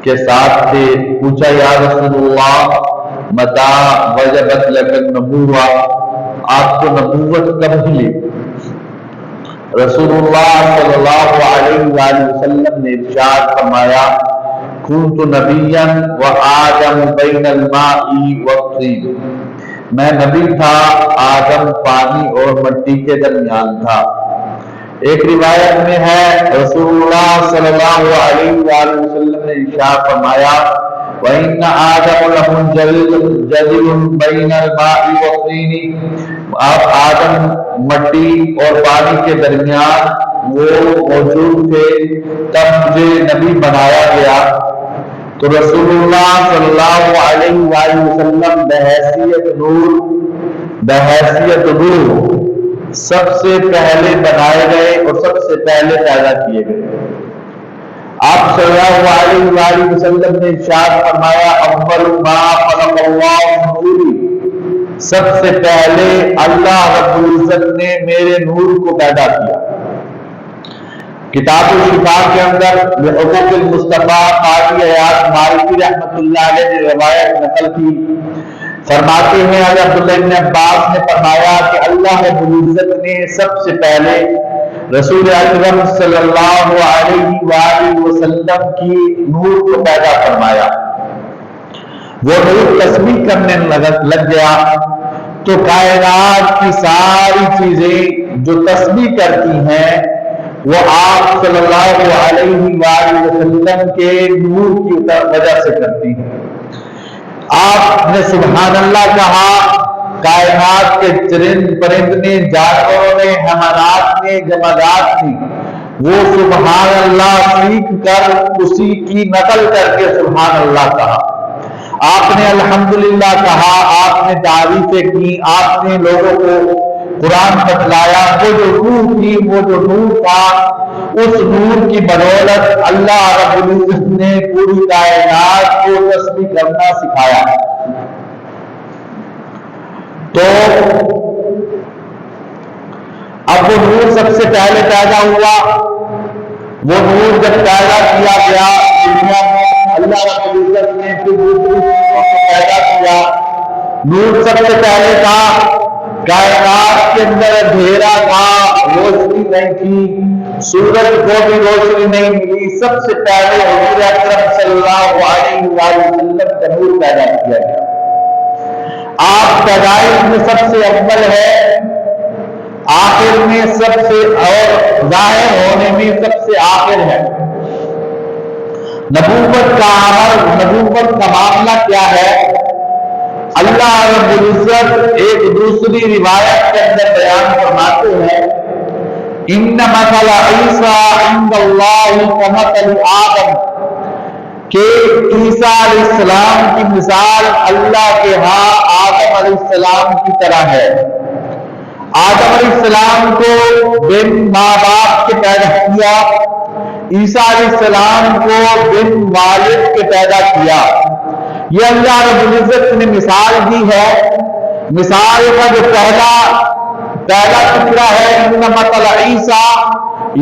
کے ساتھ تھے. پوچھا یا رسول اللہ متا وجبت لک النبوہ، آپ کو نبوت کب ملی؟ رسول اللہ صلی اللہ علیہ وآلہ وسلم نے ارشاد فرمایا کنت نبیا وآدم بین الماء والطین، میں نبی تھا، آدم پانی اور مٹی کے درمیان تھا. ایک روایت میں ہے رسول اللہ صلی اللہ علیہ وآلہ وسلم نے ارشاد فرمایا وَإِنَّ آدَمَ لَمُنْجَدِلٌ بَيْنَ الْمَاءِ وَالطِّينِ، آپ آدم مٹی اور پانی کے درمیان وہ موجود تھے تب مجھے نبی بنایا گیا. تو رسول اللہ صلی اللہ علیہ وآلہ وسلم بحیثیت نور سب سے پہلے بنائے گئے اور سب سے پہلے پیدا کیے گئے. آپ صلی اللہ علیہ وآلہ وسلم نے ارشاد فرمایا اول ما خلق اللہ نوری، سب سے پہلے اللہ رب العزت نے میرے نور کو پیدا کیا. کتاب الشفا کے اندر بحقوق المصطفیٰ قاضی عیاض مالکی رحمۃ اللہ علیہ نے روایت نقل کی. فرماتے ہیں عبداللہ بن عباس نے فرمایا کہ اللہ رب العزت نے سب سے پہلے رسول اکرم صلی اللہ علیہ وآلہ وسلم کی نور کو پیدا فرمایا. وہ نور تسبیح کرنے لگ گیا تو کائنات کی ساری چیزیں جو تسبیح کرتی ہیں وہ آپ صلی اللہ علیہ وآلہ وسلم کے نور کی وجہ سے کرتی ہیں. آپ نے سبحان اللہ کہا، کائنات کے چرند پرند نے، جانوروں نے، حیوانات نے، جمادات نے وہ سبحان اللہ سیکھ کر اسی کی نقل کر کے سبحان اللہ کہا. آپ نے الحمدللہ کہا، آپ نے تعریفیں کی، آپ نے لوگوں کو قرآن بتلایا. وہ جو روح تھی، وہ جو نور تھا، اس نور کی بدولت اللہ رب العزت نے پوری کائنات کو تسبیح کرنا سکھایا. تو اب وہ نور سب سے پہلے پیدا ہوا. وہ نور جب پیدا کیا گیا دنیا میں، اللہ رب العزت نے پھر دوسری چیزوں کو پیدا کیا. نور سب سے پہلے تھا، کائنات کے اندر اندھیرا تھا، روشنی نہیں تھی، سورج کو بھی روشنی نہیں ملی. سب سے پہلے حضور اکرم صلی اللہ علیہ وآلہ وسلم کا نور پیدا کیا گیا. آپ پیدائش میں سب سے اول ہے، آخر میں سب سے، اور ظاہر ہونے میں سب سے آخر ہے. نبوت کا عمل، نبوت کا معاملہ کیا ہے؟ اللہ رب العزت ایک دوسری روایت کے اندر بیان فرماتے ہیں ان مثل عیسیٰ عند اللہ کمثل آدم، کہ عیسیٰ علیہ السلام کی مثال اللہ کے ہاں آدم علیہ السلام کی طرح ہے. آدم علیہ السلام کو بن ماں باپ کے پیدا کیا، عیسیٰ علیہ السلام کو بن والد کے پیدا کیا. یہ اللہ رب العزت نے مثال دی ہے. مثال کا جو پہلا ٹکڑا ہے ان مثل عیسیٰ،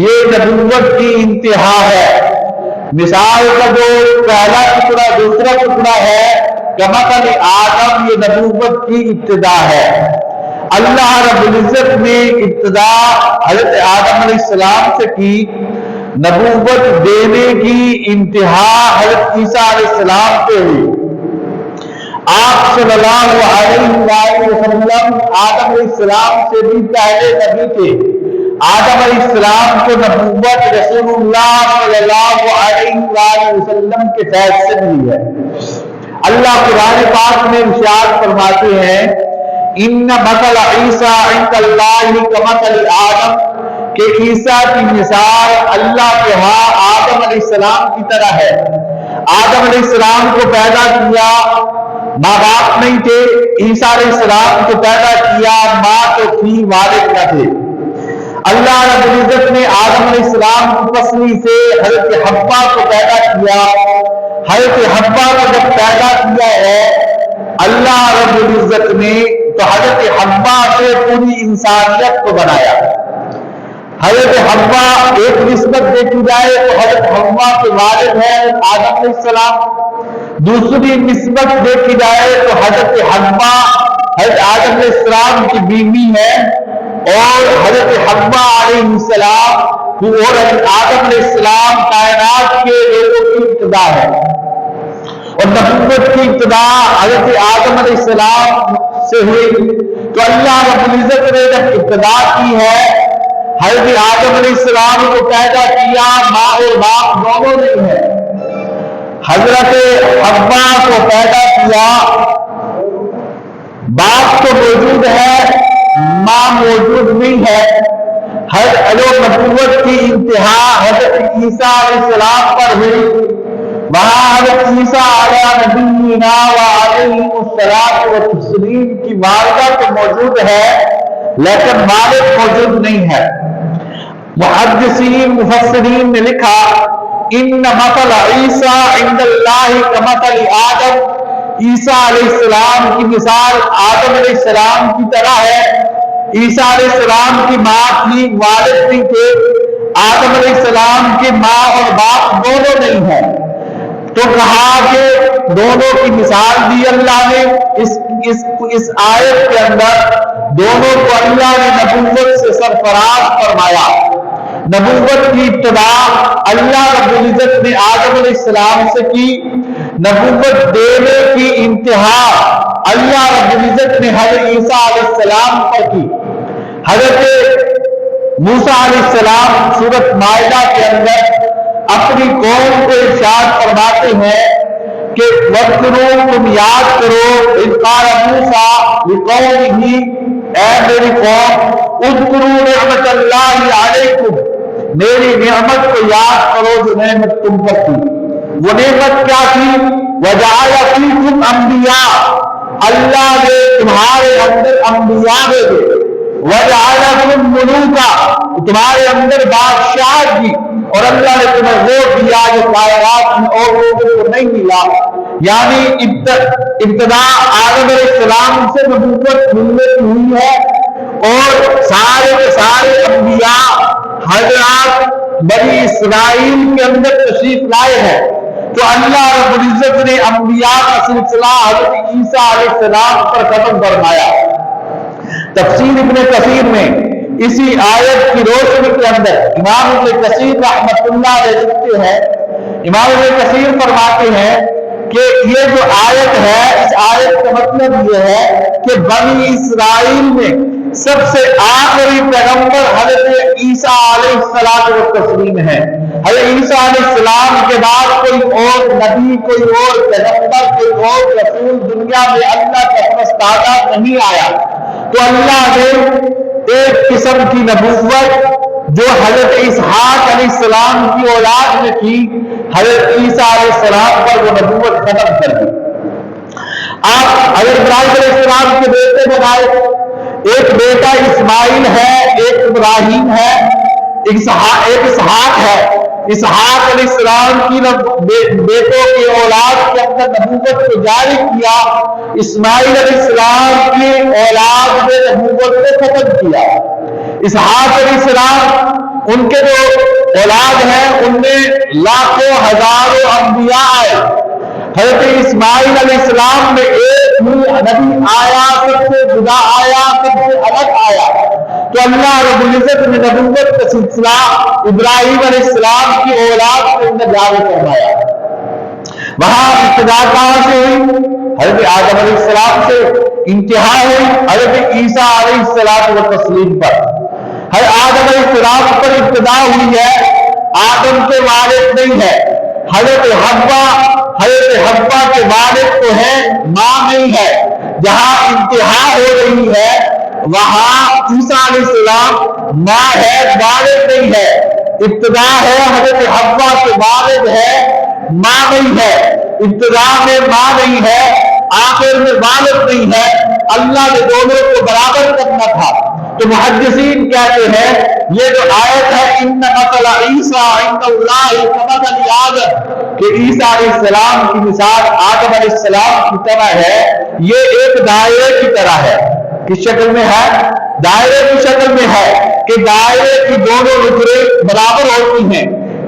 یہ نبوت کی انتہا ہے. مثال کا جو پہلا ٹکڑا، دوسرا ٹکڑا ہے کمثل آدم، یہ نبوت کی ابتدا ہے. اللہ رب العزت نے ابتدا حضرت آدم علیہ السلام سے کی، نبوت دینے کی انتہا حضرت عیسیٰ علیہ السلام پہ ہوئی. آپ صلی اللہ علیہ وآلہ وسلم آدم علیہ السلام سے بھی پہلے نبی تھے. آدم علیہ السلام کو نبوت رسول اللہ صلی اللہ علیہ وآلہ وسلم کے فیض سے ملی ہے. اللہ قرآن پاک میں ارشاد فرماتے ہیں ان مثل عیسیٰ عند اللہ کمثل آدم، کہ عیسیٰ کی مثال اللہ کے ہاں آدم علیہ السلام کی طرح ہے. آدم علیہ السلام کو پیدا کیا، ماں باپ نہیں تھے. عیسیٰ علیہ السلام کو پیدا کیا، ماں تو تھی، والد نہ تھے. اللہ رب العزت نے آدم علیہ السلام کی پسلی سے حضرت حوا کو پیدا کیا. حضرت حوا کو جب پیدا کیا ہے اللہ رب العزت نے، تو حضرت حوا سے پوری انسانیت کو بنایا. حضرت حوا ایک نسبت دیکھی جائے تو حضرت حوا کے والد ہے آدم علیہ السلام، دوسری نسبت دیکھی جائے تو حضرت حوا حضرت آدم علیہ السلام کی بیوی ہے، اور حضرت حوا علیہ السلام اور حضرت آدم علیہ السلام کائنات کے لوگوں کی ابتدا ہے، اور نبوت کی ابتدا حضرت آدم علیہ السلام سے ہوئی۔ تو اللہ رب العزت نے جب ابتدا کی ہے، حضرت آدم علیہ السلام کو پیدا کیا، ماں اور باپ دونوں نہیں ہے، حضرت حوا کو پیدا کیا، باپ تو موجود ہے، ماں موجود نہیں ہے۔ نبوت کی انتہا حضرت عیسیٰ علیہ السلام پر ہوئی، وہاں حضرت عیسیٰ علیہ نبینا وعلیہ الصلاۃ والتسلیم کی والدہ تو موجود ہے لیکن والد موجود نہیں ہے۔ محدثین مفسرین نے لکھا ان مثل عیسیٰ عند اللہ کمثل آدم، عیسیٰ علیہ السلام کی مثال آدم علیہ السلام کی طرح ہے۔ عیسیٰ علیہ السلام کی ماں تھی، والد نہیں تھے، آدم علیہ السلام کی ماں اور باپ دونوں نہیں ہیں، تو کہا کہ دونوں کی مثال دی اللہ نے۔ اس آیت کے اندر دونوں کو اللہ نے نبوت سے سرفراز فرمایا۔ نبوت کی ابتدا اللہ رب العزت نے آدم علیہ السلام سے کی، نبوت دینے کی انتہا اللہ رب العزت نے حضرت عیسیٰ علیہ السلام پر کی۔ حضرت موسیٰ علیہ السلام سورۃ مائدہ کے اندر اپنی قوم کو ارشاد فرماتے ہیں کہ وَاذْكُرُوا، تم یاد کرو، اذ قال موسیٰ لقومہ، اے میری قوم، اذکروا نعمت اللہ علیکم، میری نعمت کو یاد کرو جو نعمت تم پر تھی۔ وہ نعمت کیا تھی؟ وَجَعَلَ فِيكُمْ أَنْبِيَاءَ، اللہ نے تمہارے اندر انبیاء بھیجے، وَجَعَلَكُمْ مُلُوكًا، تمہارے اندر بادشاہ کی، اور اللہ نے تمہیں وہ دیا جو کائنات میں اور لوگوں کو نہیں ملا۔ یعنی ابتدا آدم علیہ السلام سے نبوت ملنے کی ہوئی ہے، اور سارے کے سارے انبیاء حضرات بنی اسرائیل کے اندر تشریف لائے ہیں۔ تو اللہ رب العزت نے انبیاء کا سلسلہ حضرت عیسیٰ علیہ السلام پر ختم فرمایا۔ تفسیر ابن کثیر میں اسی آیت کی روشنی کے اندر امام ابن کثیر رحمۃ اللہ علیہ لکھتے ہیں، امام ابن کثیر فرماتے ہیں کہ یہ جو آیت ہے، اس آیت کا مطلب یہ ہے کہ بنی اسرائیل میں سب سے آخری پیغمبر حضرت عیسیٰ علیہ السلام ہے۔ حضرت عیسیٰ علیہ السلام کے بعد کوئی اور نبی، کوئی اور پیغمبر، کوئی اور رسول دنیا میں اللہ کا فرستادہ نہیں آیا۔ تو اللہ نے ایک قسم کی نبوت جو حضرت اسحاق علیہ السلام کی اولاد نے کی، حضرت عیسیٰ علیہ السلام پر وہ نبوت ختم کر دی۔ آپ حضرت ابراہیم علیہ السلام کے بیٹے بنائے، ایک بیٹا اسماعیل ہے، ایک ابراہیم ہے، ایک اسحاق ہے۔ اسحاق علیہ السلام کی بیٹوں کی اولاد کے اندر نبوت کو جاری کیا، اسماعیل علیہ السلام کی اولاد نے نبوت کو ختم کیا۔ اسحاق علیہ السلام ان کے جو اولاد ہیں ان میں لاکھوں ہزاروں انبیاء آئے۔ حضرت اسماعیل علیہ السلام میں ایک ہی نبی آیا، سب سے جدا آیا، سب سے الگ آیا۔ تو اللہ رب العزت نے نبوت کا سلسلہ ابراہیم علیہ السلام کی اولاد کے اندر جاری فرمایا۔ وہاں ابتدا کہاں سے ہوئی؟ حضرت آدم علیہ السلام سے انتہا ہوئی حضرت عیسیٰ علیہ السلام و تسلیم پر۔ حضرت آدم علیہ السلام پر ابتدا ہوئی ہے، آدم کے والد نہیں ہے۔ حضرت حوا کے والد تو ہے، ماں نہیں ہے۔ جہاں انتہا ہو رہی ہے وہاں عیسیٰ علیہ السلام ماں ہے، والد نہیں ہے۔ ابتدا ہے حضرت حوا کے والد ہے، ماں نہیں ہے۔ ابتدا میں ماں نہیں ہے، آخر میں والد نہیں ہے۔ اللہ نے دونوں کو برابر کرنا تھا۔ تو محدثین کہتے ہیں یہ جو آیت ہے ان مثل عیسیٰ عند اللہ کمثل آدم، کہ عیسیٰ علیہ السلام کی مثال آدم علیہ السلام کی طرح ہے، یہ ایک دائرے کی طرح ہے۔ کس شکل میں ہے؟ دائرے کی شکل میں ہے۔ کہ دائرے کی دونوں نقرے برابر ہوتی ہیں،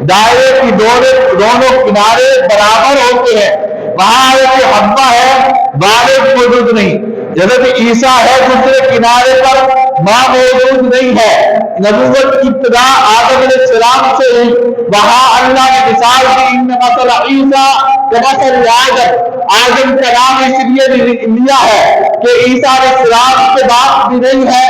دائرے کی دونوں کنارے برابر ہوتے ہیں۔ وہاں ایک حبہ ہے، والد موجود نہیں، حضرت عیسیٰ ہے دوسرے کنارے پر، ماں موجود نہیں ہے۔ نبوت کی ابتدا آدم علیہ السلام سے ہوئی، وہاں اللہ نے مثال دی، ان مثل عیسیٰ کمثل آدم کا نام اس لیے لیا ہے کہ عیسیٰ علیہ السلام کے باپ بھی نہیں ہے،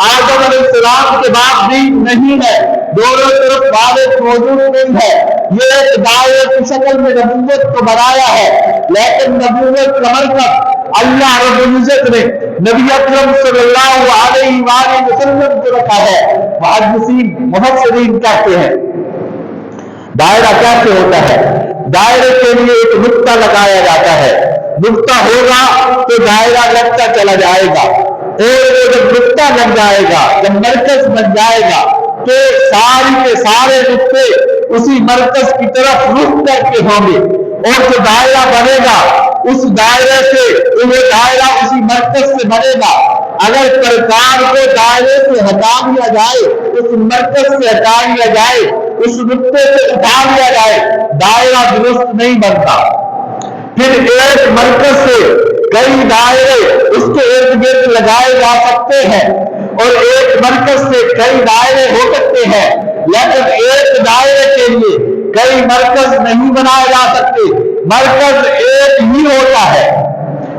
آدم علیہ السلام کے باپ بھی نہیں ہے، دونوں طرف والد موجود نہیں ہے۔ یہ ایک دائرے کی شکل میں نبوت کو بنایا ہے، لیکن نبوت کا مرکز اللہ رب العزت نے نبی اکرم صلی اللہ علیہ وآلہ وسلم کو رکھا ہے۔ محدثین مفسرین کہتے ہیں دائرہ کیسے ہوتا ہے؟ دائرے کے لیے ایک نقطہ لگایا جاتا ہے، نقطہ ہوگا تو دائرہ لگتا چلا جائے گا، اور جب نقطہ لگ جائے گا، جب مرکز بن جائے گا تو ساری کے سارے نقطے اسی مرکز کی طرف رخ کر کے ہوں گے، اور جو دائرہ بنے گا اس دائرے سے وہ دائرہ اسی مرکز سے بنے گا۔ اگر سرکار کو دائرے سے ہٹا دیا جائے، اس مرکز سے ہٹا دیا جائے، اس نقطے سے اٹھا دیا جائے، دائرہ درست نہیں بنتا۔ پھر ایک مرکز سے کئی دائرے اس کے ارد گرد لگائے جا سکتے ہیں، اور ایک مرکز سے کئی دائرے ہو سکتے ہیں، لیکن ایک دائرے کے لیے کئی مرکز نہیں بنائے جا سکتے، مرکز ایک ہی ہوتا ہے۔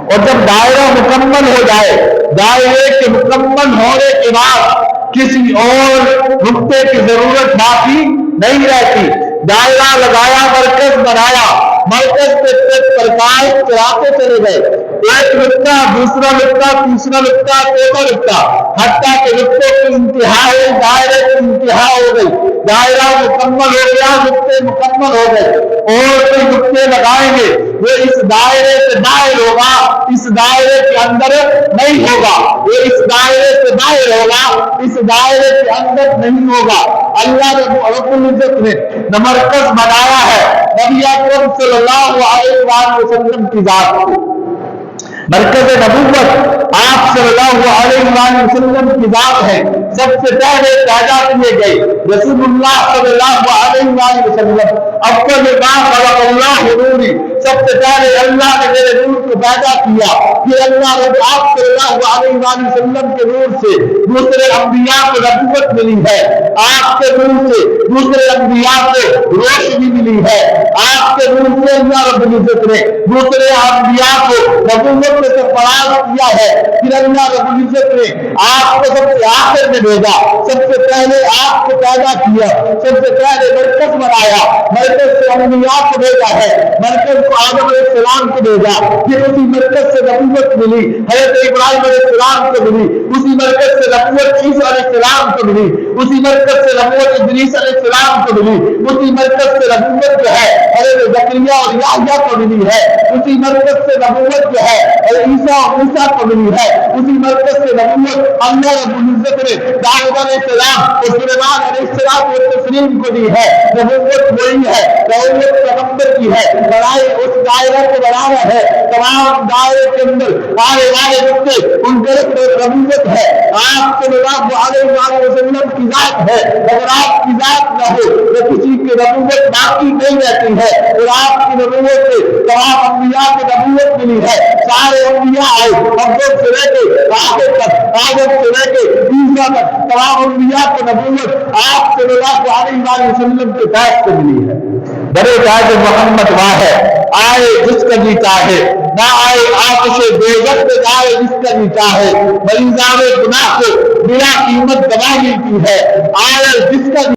اور جب دائرہ مکمل ہو جائے، دائرے کے مکمل ہونے کے بعد کسی اور نقطے کی ضرورت باقی نہیں رہتی۔ دائرہ لگایا، مرکز بنایا، مرکز پہ پرکاش چلاتے چلے گئے، ایک نقطہ، دوسرا نقطہ، تیسرا نقطہ، چوتھا نقطہ، حتیٰ کہ نقطے کی انتہا ہے، دائرے کی انتہا ہو گئی، دائرہ مکمل ہو گیا، نقطے مکمل ہو گئے، اور کوئی نقطے لگائیں گے وہ اس دائرے سے باہر ہوگا، اس دائرے کے اندر نہیں ہوگا، وہ اس دائرے سے باہر ہوگا، اس دائرے کے اندر نہیں ہوگا۔ اللہ رب العزت نے مرکز بنایا ہے نبی اکرم صلی اللہ علیہ وآلہ وسلم کی ذات کو۔ مرکز نبوت آپ صلی اللہ علیہ وآلہ وسلم کی ذات ہے۔ سب سے پہلے پیدا کیے گئے رسول اللہ صلی اللہ علیہ وآلہ وسلم، اول ما خلق اللہ نوری، سب سے پہلے اللہ نے میرے نور کو پیدا کیا، پھر اللہ نے آپ صلی اللہ علیہ وآلہ وسلم کے نور سے دوسرے انبیاء کو نبوت ملی ہے، آپ کے نور سے دوسرے انبیاء کو روشنی ملی ہے، آپ کے نور سے اللہ رب العزت نے دوسرے انبیاء کو نبوت سے سرفراز کیا ہے، پھر اللہ رب العزت نے آپ کو سب سے آخر میں بھیجا، سب سے پہلے آپ کو پیدا کیا، سب سے پہلے مرکز بنایا، مرکز سے انبیاء کو بھیجا ہے، مرکز کو آدم علیہ السلام کو بھیجا، پھر اسی مرکز سے نبوت ملی، حضرت ابراہیم علیہ السلام کو ملی، اسی مرکز سے نبوت عیسیٰ علیہ السلام کو ملی، اسی مرکز سے نبوت ادریس علیہ السلام کو ملی، اسی مرکز سے نبوت جو ہے حضرت زکریا اور یحییٰ کو ملی ہے، اسی مرکز سے نبوت جو ہے عیسیٰ اور موسیٰ کو ملی ہے، اسی مرکز سے نبوت اللہ رب العزت نے داؤد علیہ السلام اور سلیمان علیہ السلام اور تسلیم کو دی ہے۔ نبوت وہی ہے، نبوت پیغمبر کی ہے، بڑائی اس دائرہ کو بنانا ہے، تمام دائرے کے اندر آنے والے نقطے ان کے نبوت ہے، آپ صلی اللہ علیہ وآلہ وسلم کی ذات ہے، اگر آپ کی ذات نہ ہو تو کسی کی نبوت باقی نہیں رہتی ہے، اور آپ کی نبوت سے تمام انبیاء کی نبوت ملی ہے، سارے انبیاء آئے، عبداللہ سے لے کے آخر تک، آدم سے لے کے عیسیٰ تک، تمام انبیاء کی نبوت آپ صلی اللہ علیہ وآلہ وسلم کے پاس سے ملی ہے۔ بڑے تاج محمد واہ ہے، آئے جس کا جی چاہے، نہ آئے آتش دوزخ میں جائے جس کا جی چاہے، مریضان گناہ کو بلا قیمت دوا ملتی ہے، آئے جس کا